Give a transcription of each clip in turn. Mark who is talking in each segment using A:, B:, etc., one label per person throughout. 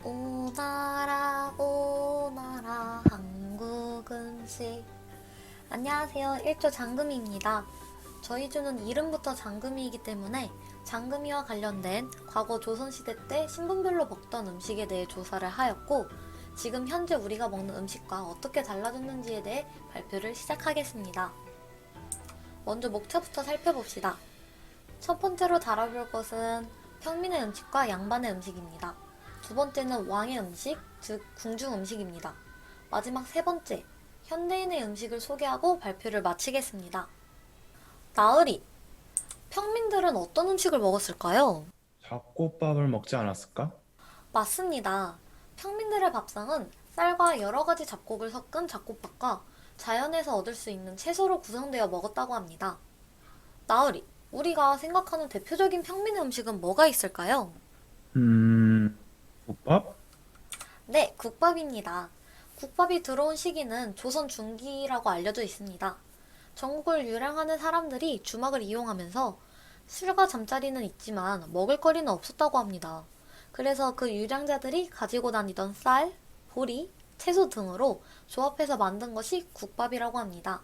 A: 오나라 오나라 한국 음식. 안녕하세요. 1조 장금이입니다. 저희 주는 이름부터 장금이이기 때문에 장금이와 관련된 과거 조선시대 때 신분별로 먹던 음식에 대해 조사를 하였고, 지금 현재 우리가 먹는 음식과 어떻게 달라졌는지에 대해 발표를 시작하겠습니다. 먼저 목차부터 살펴봅시다. 첫 번째로 다뤄볼 것은 평민의 음식과 양반의 음식입니다. 두 번째는 왕의 음식, 즉 궁중 음식입니다. 마지막 세 번째, 현대인의 음식을 소개하고 발표를 마치겠습니다. 나으리, 평민들은 어떤 음식을 먹었을까요?
B: 잡곡밥을 먹지 않았을까?
A: 맞습니다. 평민들의 밥상은 쌀과 여러 가지 잡곡을 섞은 잡곡밥과 자연에서 얻을 수 있는 채소로 구성되어 먹었다고 합니다. 나으리, 우리가 생각하는 대표적인 평민의 음식은 뭐가 있을까요?
B: 음, 국밥?
A: 네, 국밥입니다. 국밥이 들어온 시기는 조선 중기라고 알려져 있습니다. 전국을 유랑하는 사람들이 주막을 이용하면서 술과 잠자리는 있지만 먹을거리는 없었다고 합니다. 그래서 그 유량자들이 가지고 다니던 쌀, 보리, 채소 등으로 조합해서 만든 것이 국밥이라고 합니다.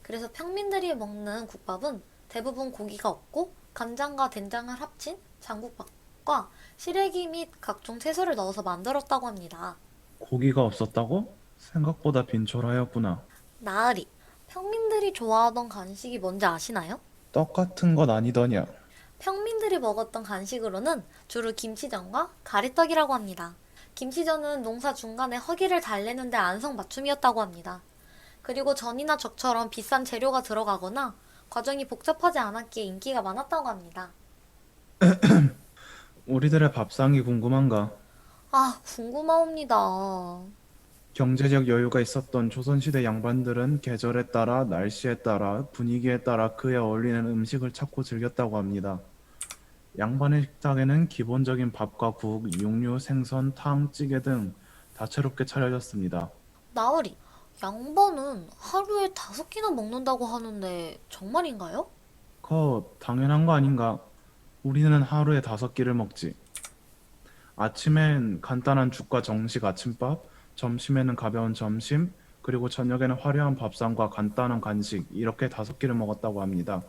A: 그래서 평민들이 먹는 국밥은 대부분 고기가 없고 간장과 된장을 합친 장국밥과 시래기 및 각종 채소를 넣어서 만들었다고 합니다.
B: 고기가 없었다고? 생각보다 빈촐하였구나.
A: 나으리, 평민들이 좋아하던 간식이 뭔지 아시나요?
B: 떡 같은 건 아니더냐?
A: 평민들이 먹었던 간식으로는 주로 김치전과 가래떡이라고 합니다. 김치전은 농사 중간에 허기를 달래는데 안성맞춤이었다고 합니다. 그리고 전이나 적처럼 비싼 재료가 들어가거나 과정이 복잡하지 않았기에 인기가 많았다고 합니다.
B: 우리들의 밥상이 궁금한가?
A: 아, 궁금하옵니다.
B: 경제적 여유가 있었던 조선시대 양반들은 계절에 따라, 날씨에 따라, 분위기에 따라 그에 어울리는 음식을 찾고 즐겼다고 합니다. 양반의 식탁에는 기본적인 밥과 국, 육류, 생선, 탕, 찌개 등 다채롭게 차려졌습니다.
A: 나으리, 양반은 하루에 5끼나 먹는다고 하는데 정말인가요?
B: 당연한 거 아닌가? 우리는 하루에 5끼를 먹지. 아침엔 간단한 죽과 정식 아침밥, 점심에는 가벼운 점심, 그리고 저녁에는 화려한 밥상과 간단한 간식, 이렇게 5끼를 먹었다고 합니다.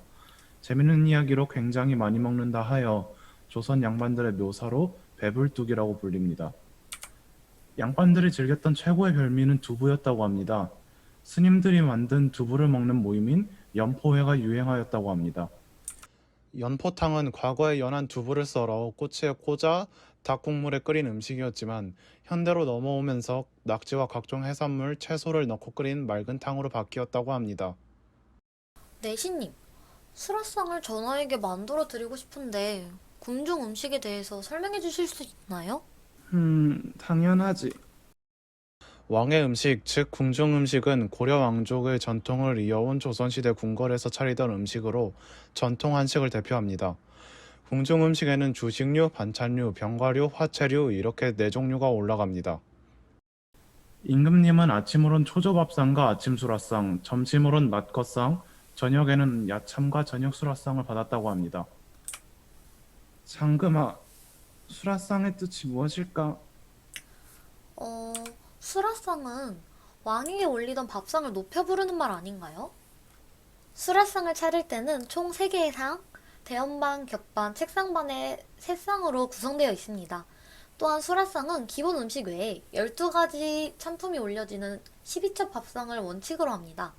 B: 재밌는 이야기로 굉장히 많이 먹는다 하여 조선 양반들의 묘사로 배불뚝이라고 불립니다. 양반들이 즐겼던 최고의 별미는 두부였다고 합니다. 스님들이 만든 두부를 먹는 모임인 연포회가 유행하였다고 합니다. 연포탕은 과거에 연한 두부를 썰어 꼬치에 꽂아 닭국물에 끓인 음식이었지만 현대로 넘어오면서 낙지와 각종 해산물, 채소를 넣고 끓인 맑은 탕으로 바뀌었다고 합니다.
A: 내신님, 수라상을 전하에게 만들어 드리고 싶은데 궁중 음식에 대해서 설명해 주실 수 있나요?
B: 당연하지. 왕의 음식, 즉 궁중 음식은 고려 왕족의 전통을 이어온 조선시대 궁궐에서 차리던 음식으로 전통 한식을 대표합니다. 궁중 음식에는 주식류, 반찬류, 병과류, 화채류 이렇게 4종류가 올라갑니다. 임금님은 아침으론 초조밥상과 아침 수라상, 점심으론 낮것상, 저녁에는 야참과 저녁 수라상을 받았다고 합니다. 장금아, 수라상의 뜻이 무엇일까?
A: 어, 수라상은 왕에게 올리던 밥상을 높여 부르는 말 아닌가요? 수라상을 차릴 때는 총 3개의 상, 대연반, 겹반, 책상반의 세 쌍으로 구성되어 있습니다. 또한 수라상은 기본 음식 외에 12가지 찬품이 올려지는 12첩 밥상을 원칙으로 합니다.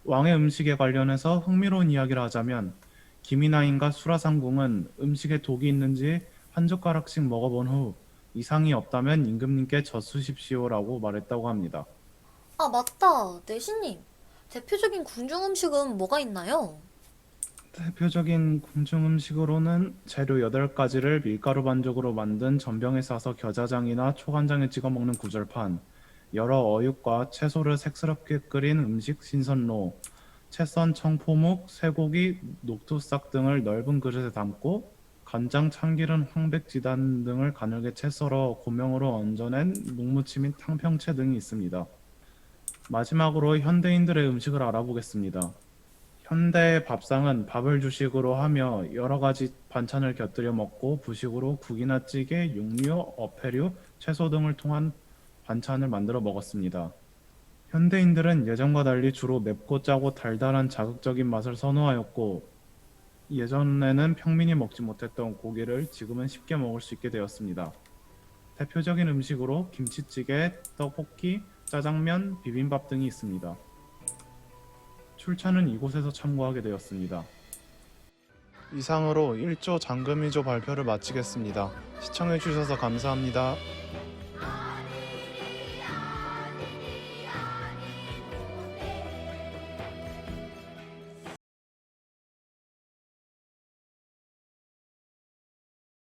B: 왕의 음식에 관련해서 흥미로운 이야기를 하자면 김이나인과 수라상궁은 음식에 독이 있는지 한 젓가락씩 먹어본 후 이상이 없다면 임금님께 젖수십시오라고 말했다고 합니다.
A: 아, 맞다. 내신님. 대표적인 궁중 음식은 뭐가 있나요?
B: 대표적인 궁중 음식으로는 재료 8가지를 밀가루 반죽으로 만든 전병에 싸서 겨자장이나 초간장에 찍어 먹는 구절판, 여러 어육과 채소를 색스럽게 끓인 음식 신선로, 채썬 청포묵, 쇠고기, 녹두싹 등을 넓은 그릇에 담고 간장, 참기름, 황백지단 등을 가늘게 채 썰어 고명으로 얹어낸 묵무침 및 탕평채 등이 있습니다. 마지막으로 현대인들의 음식을 알아보겠습니다. 현대의 밥상은 밥을 주식으로 하며 여러 가지 반찬을 곁들여 먹고 부식으로 국이나 찌개, 육류, 어패류, 채소 등을 통한 반찬을 만들어 먹었습니다. 현대인들은 예전과 달리 주로 맵고 짜고 달달한 자극적인 맛을 선호하였고, 예전에는 평민이 먹지 못했던 고기를 지금은 쉽게 먹을 수 있게 되었습니다. 대표적인 음식으로 김치찌개, 떡볶이, 짜장면, 비빔밥 등이 있습니다. 출처는 이곳에서 참고하게 되었습니다. 이상으로 1조 장금이조 발표를 마치겠습니다. 시청해주셔서 감사합니다.